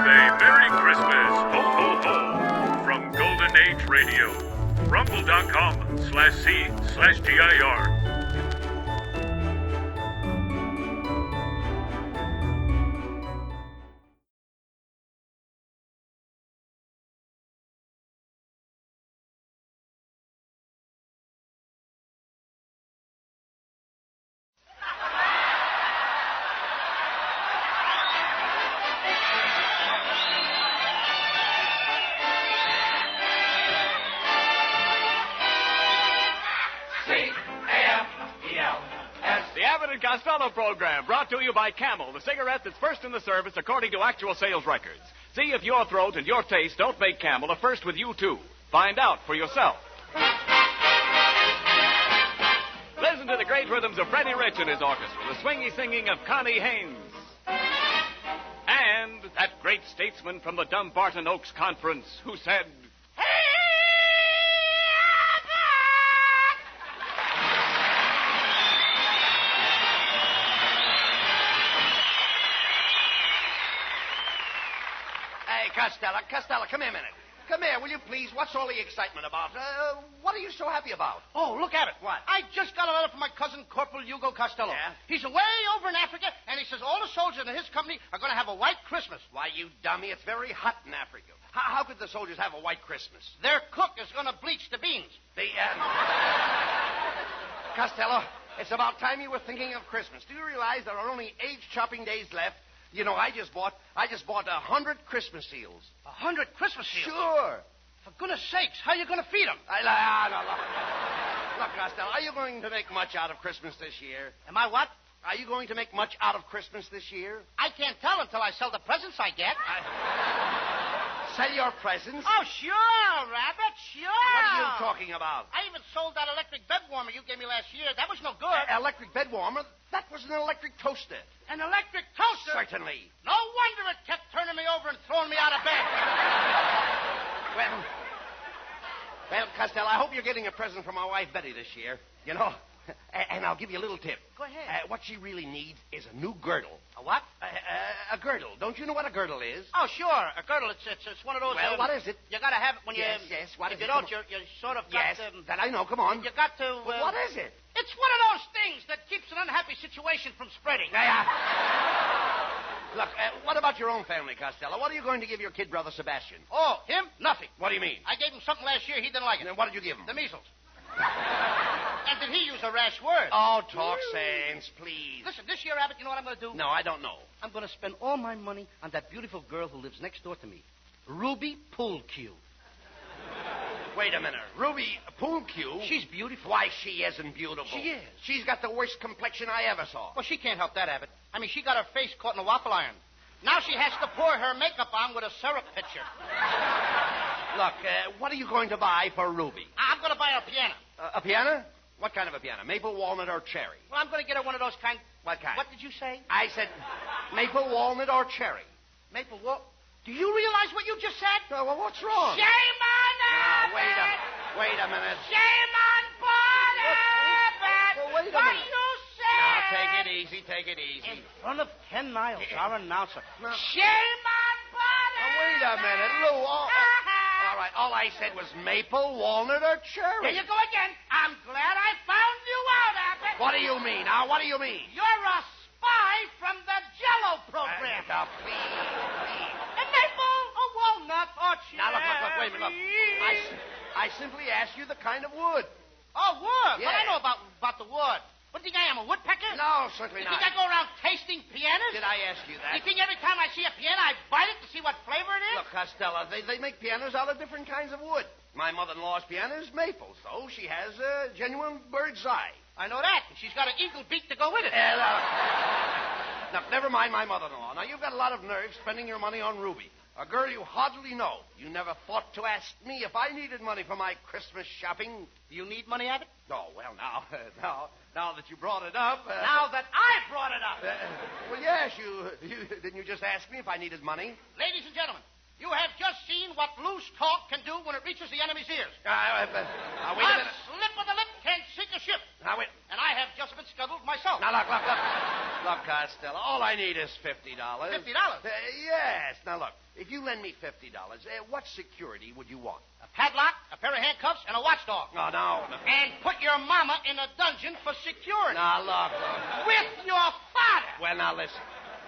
a Merry Christmas, ho ho ho, from Golden Age Radio, rumble.com/C/GIR. Costello program brought to you by Camel, the cigarette that's first in the service according to actual sales records. See if your throat and your taste don't make Camel a first with you, too. Find out for yourself. Listen to the great rhythms of Freddie Rich and his orchestra, the swingy singing of Connie Haynes. And that great statesman from the Dumbarton Oaks Conference who said, Costello, come here a minute. Come here, will you please? What's all the excitement about? What are you so happy about? Oh, look at it. What? I just got a letter from my cousin, Corporal Hugo Costello. Yeah? He's away over in Africa, and he says all the soldiers in his company are going to have a white Christmas. Why, you dummy, it's very hot in Africa. How could the soldiers have a white Christmas? Their cook is going to bleach the beans. Costello, it's about time you were thinking of Christmas. Do you realize there are only 8 shopping days left? You know, I just bought 100 Christmas seals. 100 Christmas seals? Sure. For goodness sakes, how are you going to feed them? Look, Costello, are you going to make much out of Christmas this year? Am I what? Are you going to make much out of Christmas this year? I can't tell until I sell the presents I get. Sell your presents? Oh, sure, Rabbit, sure. What are you talking about? I even sold that electric bed warmer you gave me last year. That was no good. Electric bed warmer? That was an electric toaster. An electric toaster? Certainly. No wonder it kept turning me over and throwing me out of bed. Well, Costello, I hope you're getting a present from my wife, Betty, this year. You know, and I'll give you a little tip. Go ahead. What she really needs is a new girdle. A what? A girdle. Don't you know what a girdle is? Oh, sure. A girdle. It's one of those... Well, what is it? You got to have it when you... Yes, what if is you it? don't, you're sort of got Yes, that I know. Come on. You got to... But what is it? It's one of those things that keeps an unhappy situation from spreading. Look, what about your own family, Costello? What are you going to give your kid brother Sebastian? Oh, him? Nothing. What do you mean? I gave him something last year. He didn't like it. And then what did you give him? The measles. And did he use a rash word? Oh, talk sense, please. Listen, this year, Abbott, you know what I'm going to do? No, I don't know. I'm going to spend all my money on that beautiful girl who lives next door to me, Ruby Pool Cue. Wait a minute. Ruby Pool Cue? She's beautiful. Why, she isn't beautiful. She is. She's got the worst complexion I ever saw. Well, she can't help that, Abbott. I mean, she got her face caught in a waffle iron. Now she has to pour her makeup on with a syrup pitcher. Look, what are you going to buy for Ruby? I'm going to buy her a piano. A piano? What kind of a piano? Maple, walnut, or cherry? Well, I'm going to get her one of those kind... What kind? What did you say? I said maple, walnut, or cherry. Maple walnut? Do you realize what you just said? Well, what's wrong? Shame on Now, Abbott! wait a minute. Shame on Bud Abbott! Well, wait a what minute. you say? Now, take it easy. In front of 10 miles, our announcer. Now, Shame on Bud now, wait a minute, Lou. All right, all I said was maple, walnut, or cherry. There you go again. I'm glad I found you out, Abbott. What do you mean? Now, what do you mean? You're a spy from the Jello program. Now, please. A maple, a walnut, or cherry. Now, look, wait a minute. Look. I simply asked you the kind of wood. Oh, wood. Yeah. Well, I know about the wood. What do you think I am, a woodpecker? No, certainly You not. think I go around tasting pianos? Did I ask you that? You think every time I see a piano, I bite it to see what flavor it is? Look, Costello, they make pianos out of different kinds of wood. My mother-in-law's piano is maple, so she has a genuine bird's eye. I know that. And she's got an eagle beak to go with it. Now, never mind my mother-in-law. Now, you've got a lot of nerve spending your money on Ruby, a girl you hardly know. You never thought to ask me if I needed money for my Christmas shopping. You need money, Abbott? Oh, well, now that you brought it up... Now that I brought it up. well, yes, didn't you just ask me if I needed money? Ladies and gentlemen, You have just seen what loose talk can do when it reaches the enemy's ears. Wait a minute. A slip of the lip can't sink a ship. Now, wait. And I have just been scuttled myself. Now, look. Look, Costello, all I need is $50. $50? Yes. Now, look, if you lend me $50, what security would you want? A padlock, a pair of handcuffs, and a watchdog. No. And put your mama in a dungeon for security. Now, look. With your father. Well, now, listen.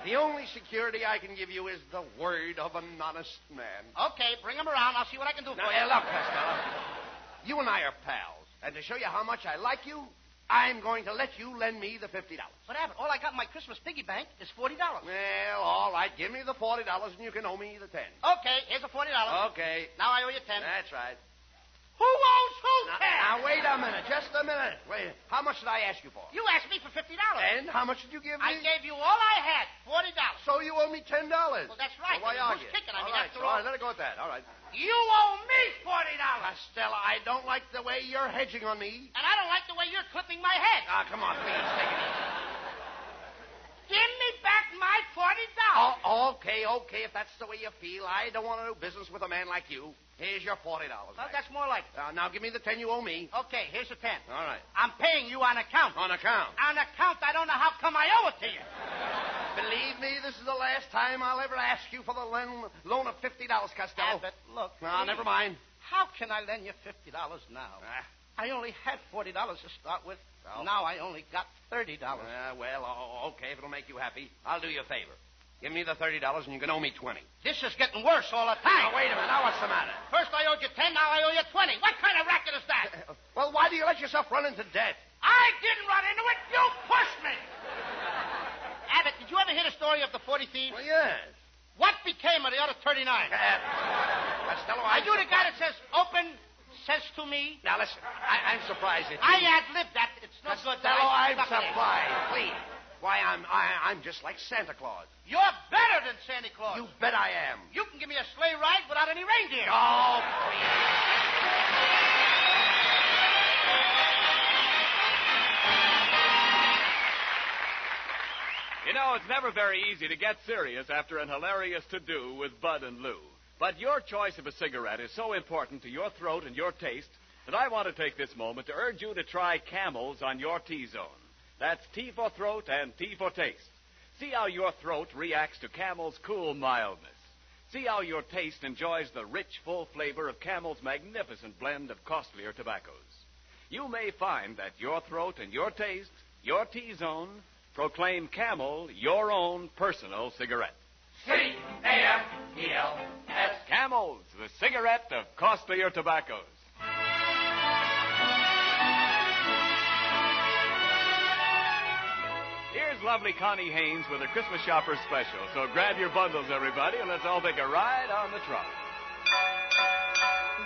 The only security I can give you is the word of an honest man. Okay, bring him around. I'll see what I can do for you. Look, Costello. You and I are pals. And to show you how much I like you, I'm going to let you lend me the $50. But, Abbott, all I got in my Christmas piggy bank is $40. Well, all right. Give me the $40 and you can owe me the 10. Okay, here's the $40. Okay. Now I owe you 10. That's right. Who owes who 10? Now, wait a minute. Just a minute. Wait. How much did I ask you for? You asked me for $50. And how much did you give me? I gave you all I had, $40. So you owe me $10. Well, that's right. Well, why Who's argue? kicking? All I mean, right, after all all. right, let it go at that. All right. You owe me $40. Costello, I don't like the way you're hedging on me. And I don't like the way you're clipping my head. Ah, come on, please, take it easy. Give me back my $40. Oh, okay. If that's the way you feel, I don't want to do business with a man like you. Here's your $40. Well, that's more like it. Now give me the 10 you owe me. Okay, here's the 10. All right. I'm paying you on account. On account. On account, I don't know how come I owe it to you. Believe me, this is the last time I'll ever ask you for the loan of $50, Costello. Abbott, look. No, please. never mind. How can I lend you $50 now? I only had $40 to start with. Well. Now I only got $30. Okay, if it'll make you happy, I'll do you a favor. Give me the $30 and you can owe me 20. This is getting worse all the time. Now, wait a minute. Now, what's the matter? First I owed you 10, now I owe you 20. What kind of racket is that? Well, why do you let yourself run into debt? I didn't run into it. You pushed me. Abbott, did you ever hear the story of the 40 thieves? Well, yes. What became of the other 39? Costello, Are you the guy that says, open, says to me? Now, listen, I'm surprised at you. I ad-libbed that. It's no good. Costello, I'm Stuck it in. surprised. Please. Why, I'm just like Santa Claus. You're better than Santa Claus. You bet I am. You can give me a sleigh ride without any reindeer. Oh, please. You know, it's never very easy to get serious after an hilarious to-do with Bud and Lou. But your choice of a cigarette is so important to your throat and your taste that I want to take this moment to urge you to try Camels on your T-zone. That's T for throat and T for taste. See how your throat reacts to Camel's cool mildness. See how your taste enjoys the rich, full flavor of Camel's magnificent blend of costlier tobaccos. You may find that your throat and your taste, your T-zone, proclaim Camel your own personal cigarette. C-A-M-E-L-S. Camels, the cigarette of costlier tobaccos. Here's lovely Connie Haynes with a Christmas Shopper special. So grab your bundles, everybody, and let's all take a ride on the trot.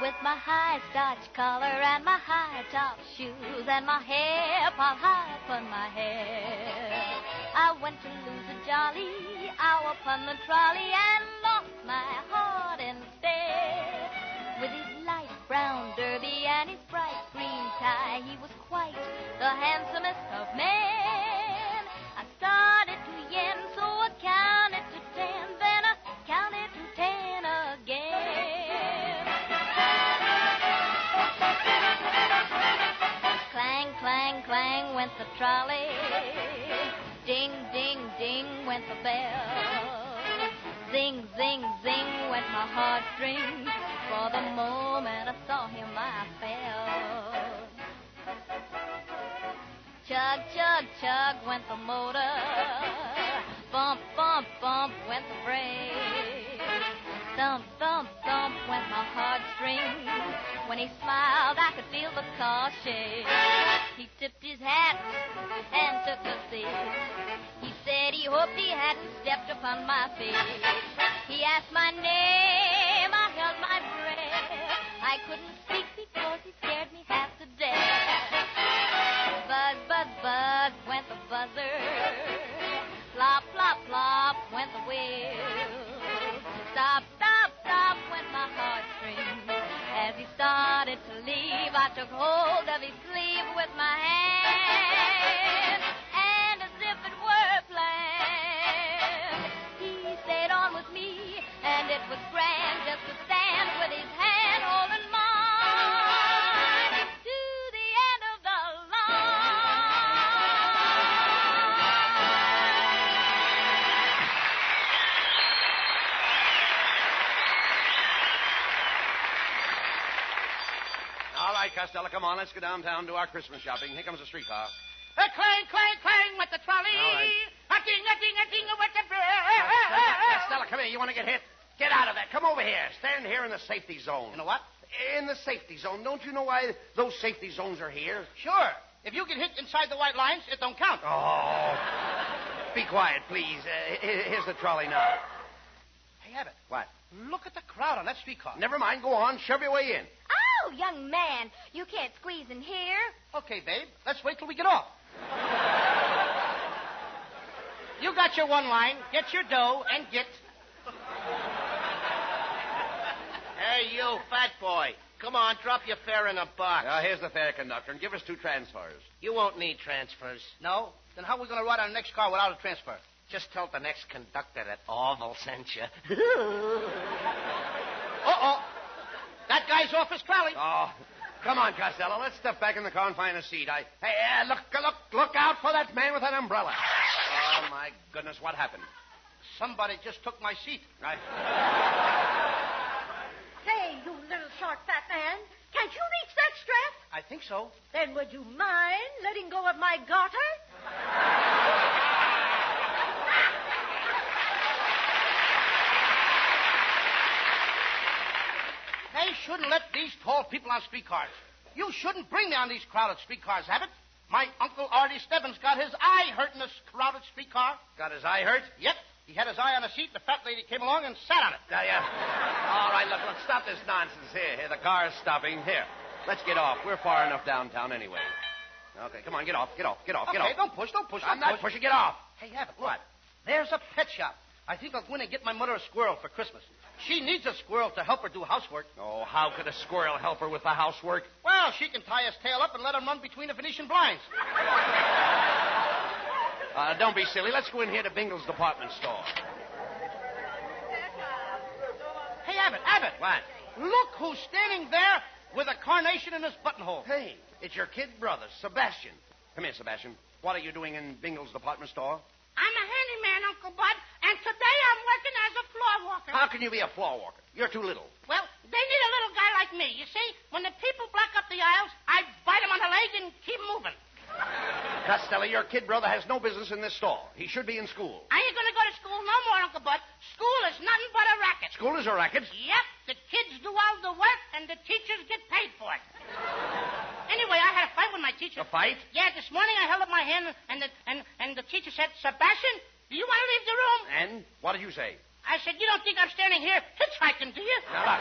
With my high starch collar and my high top shoes and my hair piled high upon my hair, I went to lose a jolly hour upon the trolley and lost my heart instead. With his light brown derby and his bright green tie, he was quite the handsomest of men. I started to yen, so I counted to 10, then I counted to 10 again. Clang, clang, clang went the trolley. Ding, ding, ding went the bell. Zing, zing, zing went my heartstrings. For the moment I saw him, I fell. Chug, chug, chug went the motor. Bump, bump, bump went the brake. Thump, thump, thump went my heartstrings. When he smiled, I could feel the car shake. He tipped his hat and took a seat. He said he hoped he hadn't stepped upon my feet. He asked my name, I held my breath. I couldn't speak because he scared me half to death. Buzz, buzz, buzz went the buzzer. Plop, plop, plop went the wheel. Stop, stop, stop went my heartstrings. As he started to leave, I took hold of his sleeve with my hand. And as if it were planned, he stayed on with me, and it was grand. right, Costello, come on. Let's go downtown and do our Christmas shopping. Here comes the streetcar. Clang, clang, clang with the trolley. All right. A ding with the Costello, come here. You want to get hit? Get out of there. Come over here. Stand here in the safety zone. You know what? In the safety zone. Don't you know why those safety zones are here? Sure. If you get hit inside the white lines, it don't count. Oh. Be quiet, please. Here's the trolley now. Hey, Abbott. What? Look at the crowd on that streetcar. Never mind. Go on. Shove your way in. Oh, young man, you can't squeeze in here. Okay, babe. Let's wait till we get off. You got your one line. Get your dough and get... Hey, you, fat boy. Come on, drop your fare in a box. Here's the fare conductor, and give us 2 transfers. You won't need transfers. No? Then how are we going to ride on the next car without a transfer? Just tell the next conductor that Orville sent you. Uh-oh. That guy's off his trolley. Oh, come on, Costello. Let's step back in the car and find a seat. Hey, look out for that man with that umbrella. Oh, my goodness, what happened? Somebody just took my seat. Say, you little short fat man, can't you reach that strap? I think so. Then would you mind letting go of my garter? They shouldn't let these tall people on streetcars. You shouldn't bring me on these crowded streetcars, Abbott. My Uncle Artie Stebbins got his eye hurt in this crowded streetcar. Got his eye hurt? Yep. He had his eye on a seat. The fat lady came along and sat on it. Yeah. All right, look, stop this nonsense here. The car's stopping. Here, let's get off. We're far enough downtown anyway. Okay, come on, get off. Okay, don't push. I'm not pushing. Get off. Hey, Abbott, look. What? There's a pet shop. I think I'll go in and get my mother a squirrel for Christmas. She needs a squirrel to help her do housework. Oh, how could a squirrel help her with the housework? Well, she can tie his tail up and let him run between the Venetian blinds. Don't be silly. Let's go in here to Bingle's department store. Hey, Abbott. What? Look who's standing there with a carnation in his buttonhole. Hey, it's your kid brother, Sebastian. Come here, Sebastian. What are you doing in Bingle's department store? I'm a handyman, Uncle Bud, and today I'm working as a floor walker. How can you be a floor walker? You're too little. Well, they need a little guy like me. You see, when the people block up the aisles, I bite them on the leg and keep moving. Costello, your kid brother has no business in this store. He should be in school. I ain't going to go to school no more, Uncle Bud. School is nothing but a racket. School is a racket? Yep, the kids do all the work, and the teachers get paid for it. Anyway, I had a fight with my teacher. A fight? Yeah, this morning I held up my hand, and the teacher said, Sebastian, do you want to leave the room? And what did you say? I said, you don't think I'm standing here hitchhiking, do you? Now, look.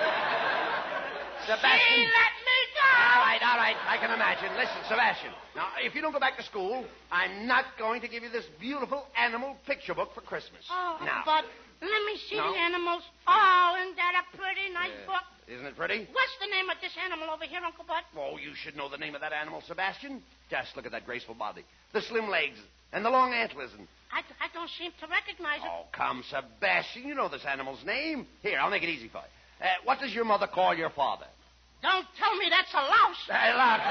Sebastian. She let me go! All right. I can imagine. Listen, Sebastian. Now, if you don't go back to school, I'm not going to give you this beautiful animal picture book for Christmas. Oh, now. but let me see No. the animals. Oh, isn't that a pretty nice book? Isn't it pretty? What's the name of this animal over here, Uncle Bud? Oh, you should know the name of that animal, Sebastian. Just look at that graceful body, the slim legs, and the long antlers. And... I don't seem to recognize it. Oh, come, Sebastian. You know this animal's name. Here, I'll make it easy for you. What does your mother call your father? Don't tell me that's a louse. Hey, look.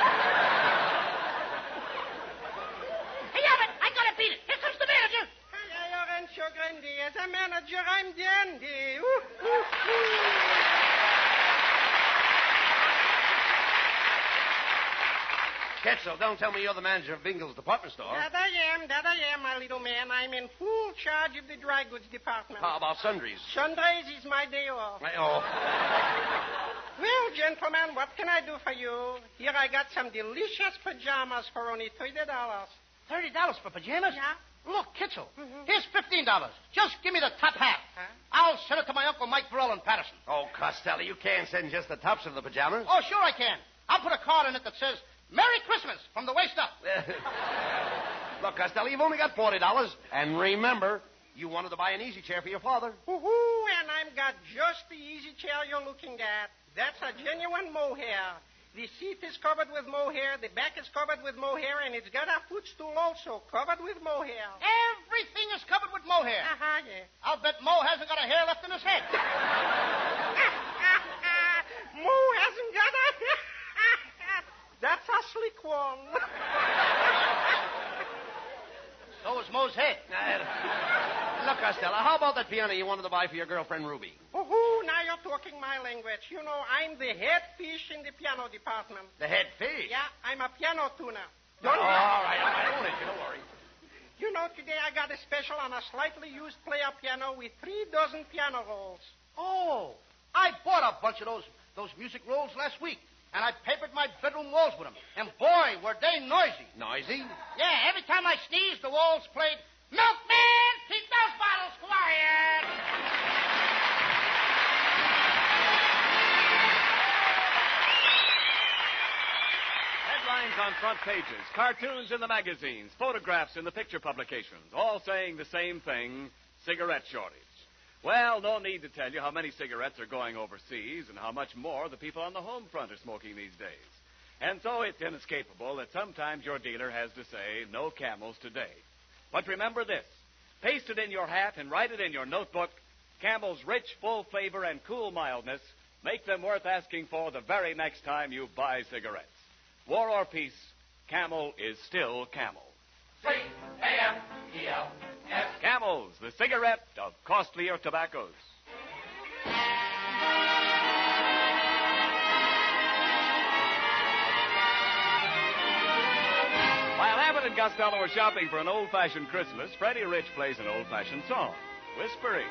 Hey, Abbott, I gotta beat it. Here comes the manager. Hello, Rancho Grande. As a manager, I'm dandy. Quetzal, don't tell me you're the manager of Bingle's department store. That I am, my little man. I'm in full charge of the dry goods department. How about sundries? Sundays is my day off. Oh. Well, gentlemen, what can I do for you? Here I got some delicious pajamas for only $30. $30 for pajamas? Yeah. Look, Kitzel, here's $15. Just give me the top half. Huh? I'll send it to my Uncle Mike Burrell in Patterson. Oh, Costello, you can't send just the tops of the pajamas. Oh, sure I can. I'll put a card in it that says, Merry Christmas from the waist up. Look, Costello, you've only got $40. And remember, you wanted to buy an easy chair for your father. Woohoo, and I've got just the easy chair you're looking at. That's a genuine mohair. The seat is covered with mohair, the back is covered with mohair, and it's got a footstool also covered with mohair. Everything is covered with mohair. Yeah. I'll bet Mo hasn't got a hair left in his head. Mo hasn't got a... That's a slick one. So is Mo's head. Look, Costello, how about that piano you wanted to buy for your girlfriend, Ruby? Oh, now you're talking my language. You know, I'm the head fish in the piano department. The head fish? Yeah, I'm a piano tuner. All right. I own it. Don't worry. You know, today I got a special on a slightly used player piano with 3 dozen piano rolls. Oh, I bought a bunch of those music rolls last week, and I papered my bedroom walls with them. And boy, were they noisy. Noisy? Yeah, every time I sneezed, the walls played, "Milkman, keep those bottles quiet." Headlines on front pages, cartoons in the magazines, photographs in the picture publications, all saying the same thing, cigarette shortage. Well, no need to tell you how many cigarettes are going overseas and how much more the people on the home front are smoking these days. And so it's inescapable that sometimes your dealer has to say, no Camels today. But remember this, paste it in your hat and write it in your notebook, Camel's rich, full flavor and cool mildness make them worth asking for the very next time you buy cigarettes. War or peace, Camel is still Camel. C-A-M-E-L-S. Camels, the cigarette of costlier tobaccos. While Abbott and Costello are shopping for an old-fashioned Christmas, Freddie Rich plays an old-fashioned song, Whispering.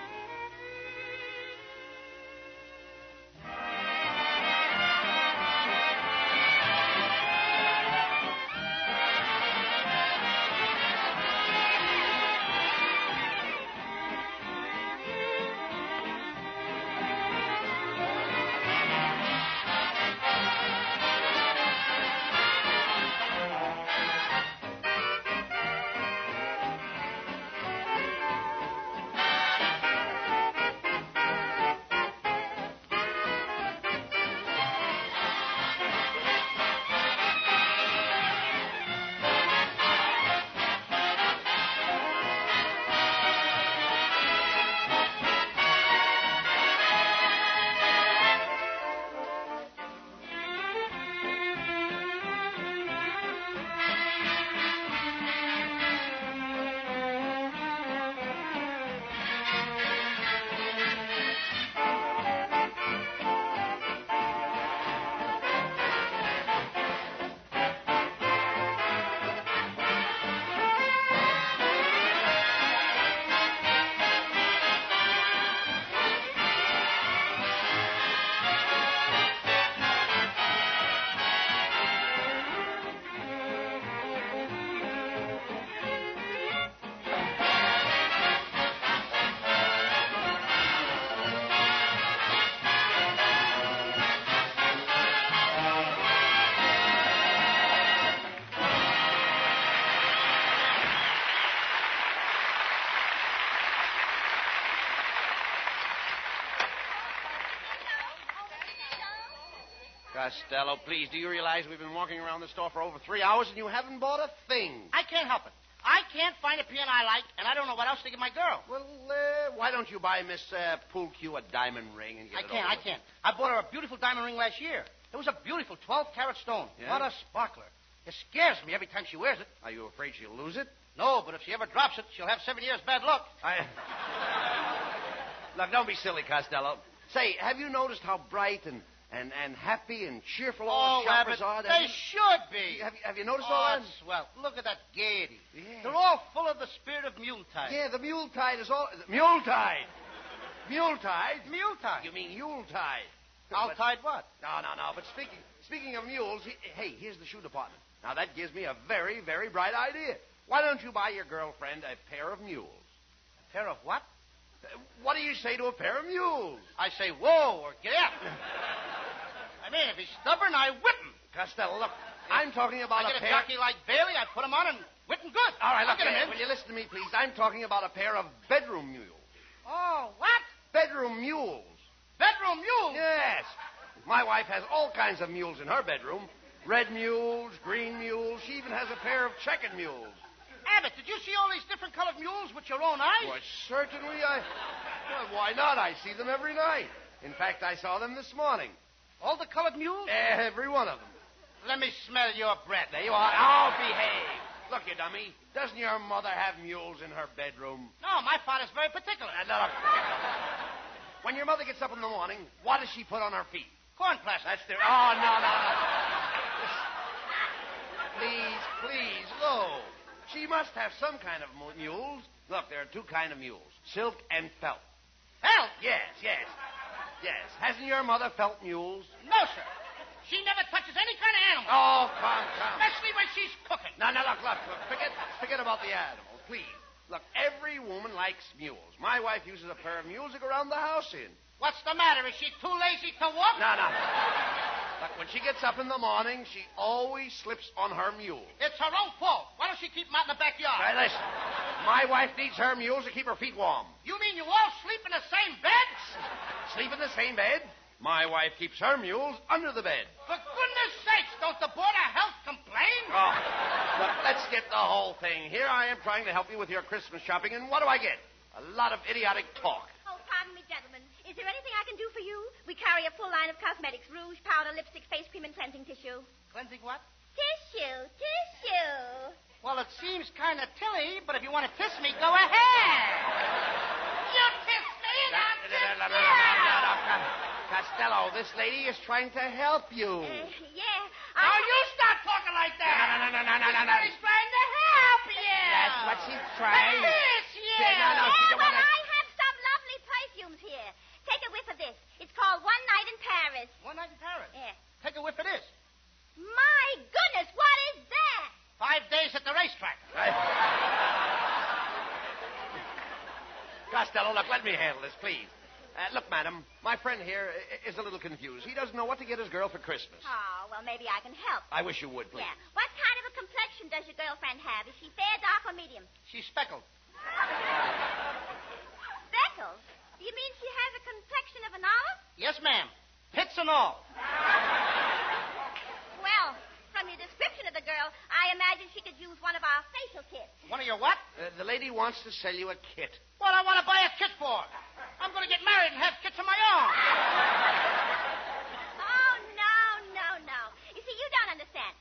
Costello, please, do you realize we've been walking around the store for over 3 hours and you haven't bought a thing? I can't help it. I can't find a piano I like, and I don't know what else to give my girl. Well, why don't you buy Miss Poolcue a diamond ring and get it over I with? can't. I bought her a beautiful diamond ring last year. It was a beautiful 12-carat stone. Yeah? What a sparkler. It scares me every time she wears it. Are you afraid she'll lose it? No, but if she ever drops it, she'll have 7 years bad luck. Look, don't be silly, Costello. Say, have you noticed how bright and happy and cheerful all the shoppers are? They should be. Have you noticed all that? Swell. Look at that gaiety. Yeah. They're all full of the spirit of Yuletide. Yeah, the Yuletide is all... Yuletide! Yuletide? Yuletide. You mean Yuletide. Yuletide what? No. But speaking of mules, hey, here's the shoe department. Now, that gives me a very, very bright idea. Why don't you buy your girlfriend a pair of mules? A pair of what? What do you say to a pair of mules? I say, whoa, or get out. I mean, if he's stubborn, I whip him. Costello, look, I'm talking about I get a pair... a jockey like Bailey, I put him on and whip him good. All right, I'll look, get him in. will you listen to me, please? I'm talking about a pair of bedroom mules. Oh, what? Bedroom mules. Bedroom mules? Yes. My wife has all kinds of mules in her bedroom. Red mules, green mules. She even has a pair of checkered mules. Abbott, did you see all these different colored mules with your own eyes? Why, certainly Well, why not? I see them every night. In fact, I saw them this morning. All the colored mules? Every one of them. Let me smell your breath. There you are. Oh, behave. Look, you dummy. Doesn't your mother have mules in her bedroom? No, my father's very particular. Look. When your mother gets up in the morning, what does she put on her feet? Corn plaster. That's the... Oh, no. Please, Lou. She must have some kind of mules. Look, there are two kind of mules, silk and felt. Felt? Yes. Hasn't your mother felt mules? No, sir. She never touches any kind of animal. Oh, come. Especially when she's cooking. No, look. Forget about the animals, please. Look, every woman likes mules. My wife uses a pair of mules to go around the house in. What's the matter? Is she too lazy to walk? No. Look, when she gets up in the morning, she always slips on her mule. It's her own fault. Why don't she keep them out in the backyard? Right, listen. My wife needs her mules to keep her feet warm. You mean you all sleep in the same bed? Sleep in the same bed? My wife keeps her mules under the bed. For goodness sakes, don't the Board of Health complain? Oh, look, let's get the whole thing. Here I am trying to help you with your Christmas shopping, and what do I get? A lot of idiotic talk. Oh, pardon me, gentlemen. Is there anything I can do for you? We carry a full line of cosmetics, rouge, powder, lipstick, face cream, and cleansing tissue. Cleansing what? Tissue. Well, it seems kind of tilly, but if you want to kiss me, go ahead. You kiss me, I'll kiss you. Costello, this lady is trying to help you. Yeah. Now you start talking like that. No. She's trying to help you. That's what she's trying. Kiss you. No, she don't But want to... I have some lovely perfumes here. Take a whiff of this. It's called One Night in Paris. One night in Paris. Yeah. Take a whiff of this. My goodness, what is that? 5 days at the racetrack. Costello, look, let me handle this, please. Look, madam, my friend here is a little confused. He doesn't know what to get his girl for Christmas. Oh, well, maybe I can help. I wish you would, please. Yeah. What kind of a complexion does your girlfriend have? Is she fair, dark, or medium? She's speckled. Speckled? You mean she has a complexion of an olive? Yes, ma'am. Pits and all. Well, from your description of the girl, I imagine she could use one of our facial kits. One of your what? The lady wants to sell you a kit. What I want to buy a kit for? I'm going to get married and have kits of my own. Oh, no. You see, you don't understand.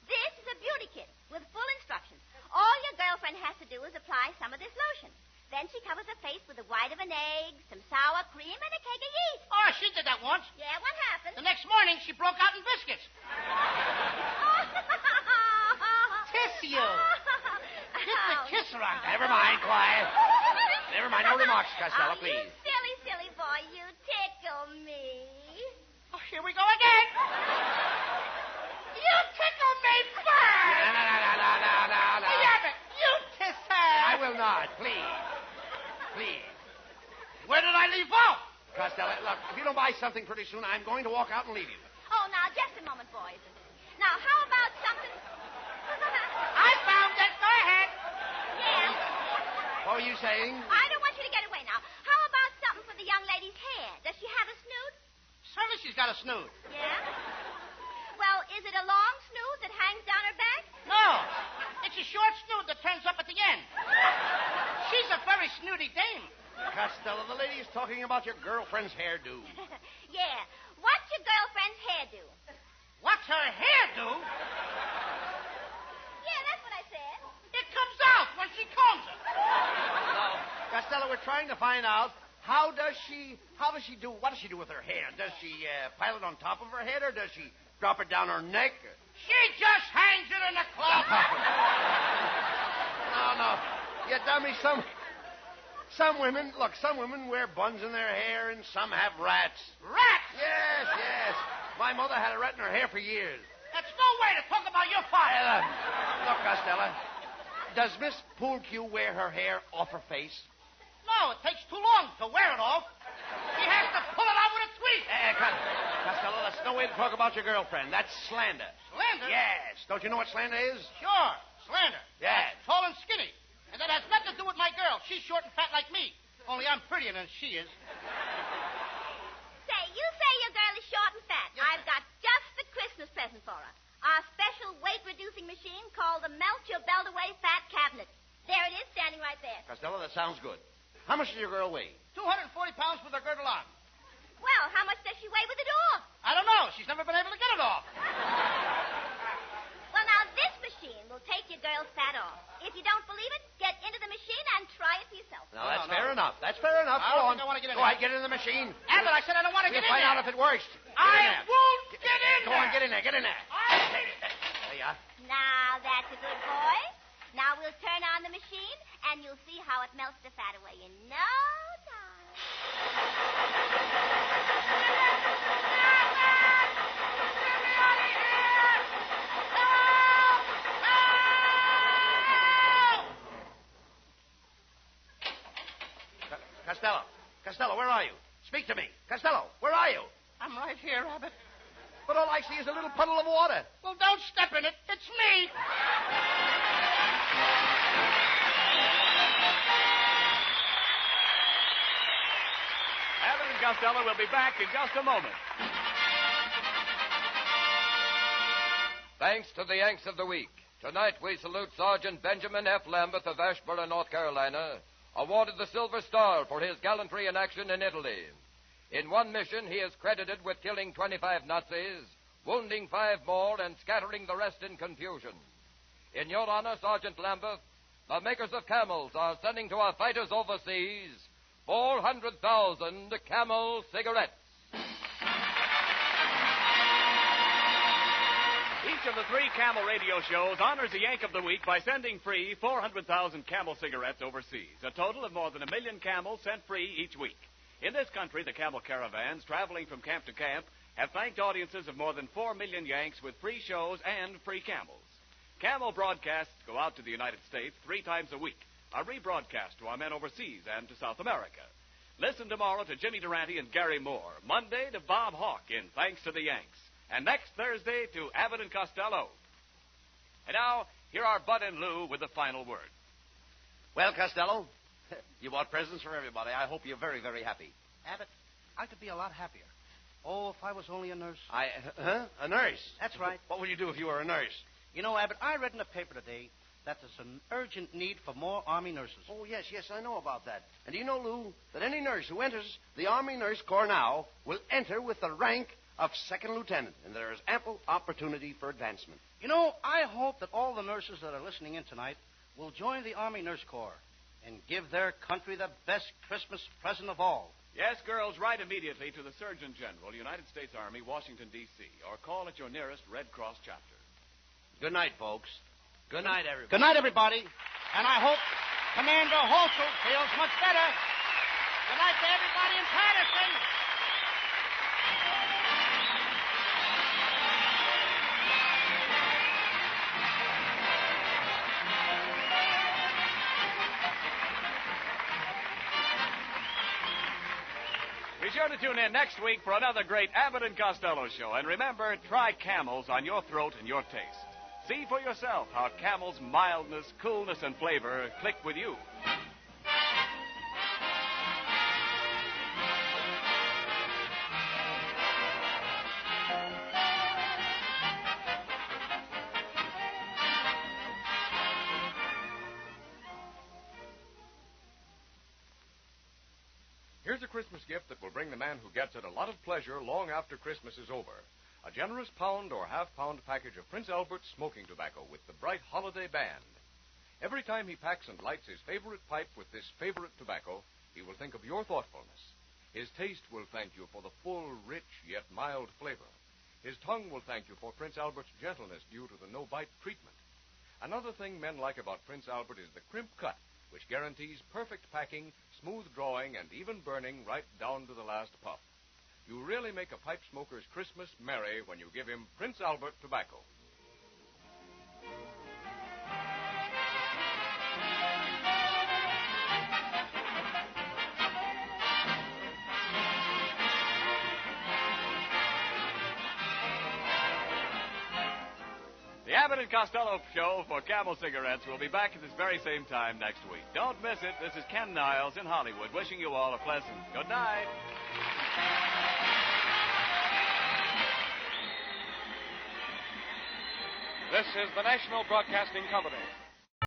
This is a beauty kit with full instructions. All your girlfriend has to do is apply some of this lotion. Then she covers her face with the white of an egg, some sour cream, and a keg of yeast. Oh, she did that once. Yeah, what happened? The next morning, she broke out in biscuits. Kiss you. Get the kisser on. Never mind, quiet. Never mind, no remarks, Costello, please. You silly boy, you tickle me. Oh, here we go again. You tickle me first. No. Hey, Abbott, you kiss her. I will not, please. Where did I leave off? Costello, look, if you don't buy something pretty soon, I'm going to walk out and leave you. Oh, now, just a moment, boys. Now, how about something... I found it. Go ahead. Yeah. What were you saying? I don't want you to get away now. How about something for the young lady's hair? Does she have a snoot? Certainly she's got a snoot. Yeah? Well, is it a long snoot that hangs down her back? No. It's a short snoot that turns up at the end. She's a very snooty dame. Costello, the lady is talking about your girlfriend's hairdo. Yeah. What's your girlfriend's hairdo? What's her hair do? Yeah, that's what I said. It comes out when she combs it. No. Costello, we're trying to find out what does she do with her hair? Does she pile it on top of her head, or does she drop it down her neck? She just hangs it in the closet. No. You dummy, some women wear buns in their hair, and some have rats. Rats? Yes. My mother had a rat in her hair for years. That's no way to talk about your father. Look, Costello, does Miss Poolcue wear her hair off her face? No, it takes too long to wear it off. She has to pull it out with a tweet. Costello, that's no way to talk about your girlfriend. That's slander. Slander? Yes. Don't you know what slander is? Sure, slander. Yes. That's tall and skinny. And that has nothing to do with my girl. She's short and fat like me. Only I'm prettier than she is. Say, you say your girl is short and fat. Yes, I've got just the Christmas present for her. Our special weight-reducing machine called the Melt Your Belt Away Fat Cabinet. There it is, standing right there. Costello, that sounds good. How much does your girl weigh? 240 pounds with her girdle on. Well, how much does she weigh with it off? I don't know. She's never been able to get it off. Well, now, this machine will take your girl's fat off. get in the machine. Abbott, I said I don't want to We'll get in find there. out if it works. I won't get in Go there. on, get in there. Get in there. There you are. Now, that's a good boy. Now we'll turn on the machine, and you'll see how it melts the fat away in no time. Costello. Costello, where are you? Speak to me. Costello, where are you? I'm right here, Abbott. But all I see is a little puddle of water. Well, don't step in it. It's me. Abbott and Costello will be back in just a moment. Thanks to the Yanks of the Week. Tonight we salute Sergeant Benjamin F. Lambeth of Ashboro, North Carolina, awarded the Silver Star for his gallantry in action in Italy. In one mission, he is credited with killing 25 Nazis, wounding 5 more, and scattering the rest in confusion. In your honor, Sergeant Lambeth, the makers of camels are sending to our fighters overseas 400,000 Camel cigarettes. Each of the 3 Camel radio shows honors the Yank of the Week by sending free 400,000 Camel cigarettes overseas. A total of more than 1 million Camels sent free each week. In this country, the Camel caravans traveling from camp to camp have thanked audiences of more than 4 million Yanks with free shows and free Camels. Camel broadcasts go out to the United States 3 times a week, a rebroadcast to our men overseas and to South America. Listen tomorrow to Jimmy Durante and Gary Moore, Monday to Bob Hawke in Thanks to the Yanks, and next Thursday to Abbott and Costello. And now, here are Bud and Lou with the final word. Well, Costello, you bought presents for everybody. I hope you're very, very happy. Abbott, I could be a lot happier. Oh, if I was only a nurse. A nurse? That's right. What would you do if you were a nurse? You know, Abbott, I read in the paper today that there's an urgent need for more Army nurses. Oh, yes, I know about that. And do you know, Lou, that any nurse who enters the Army Nurse Corps now will enter with the rank of second lieutenant, and there is ample opportunity for advancement. You know, I hope that all the nurses that are listening in tonight will join the Army Nurse Corps and give their country the best Christmas present of all. Yes, girls, write immediately to the Surgeon General, United States Army, Washington, D.C., or call at your nearest Red Cross chapter. Good night, folks. Good night, everybody. Good night, everybody. And I hope Commander Holsel feels much better. Good night to everybody in Patterson. Be sure to tune in next week for another great Abbott and Costello show. And remember, try Camels on your throat and your taste. See for yourself how Camel's mildness, coolness, and flavor click with you. Here's a Christmas gift that will bring the man who gets it a lot of pleasure long after Christmas is over. A generous pound or half-pound package of Prince Albert's smoking tobacco with the bright holiday band. Every time he packs and lights his favorite pipe with this favorite tobacco, he will think of your thoughtfulness. His taste will thank you for the full, rich, yet mild flavor. His tongue will thank you for Prince Albert's gentleness due to the no-bite treatment. Another thing men like about Prince Albert is the crimp cut, which guarantees perfect packing, smooth drawing, and even burning right down to the last puff. You really make a pipe smoker's Christmas merry when you give him Prince Albert tobacco. The Abbott and Costello show for Camel cigarettes will be back at this very same time next week. Don't miss it. This is Ken Niles in Hollywood, wishing you all a pleasant good night. This is the National Broadcasting Company.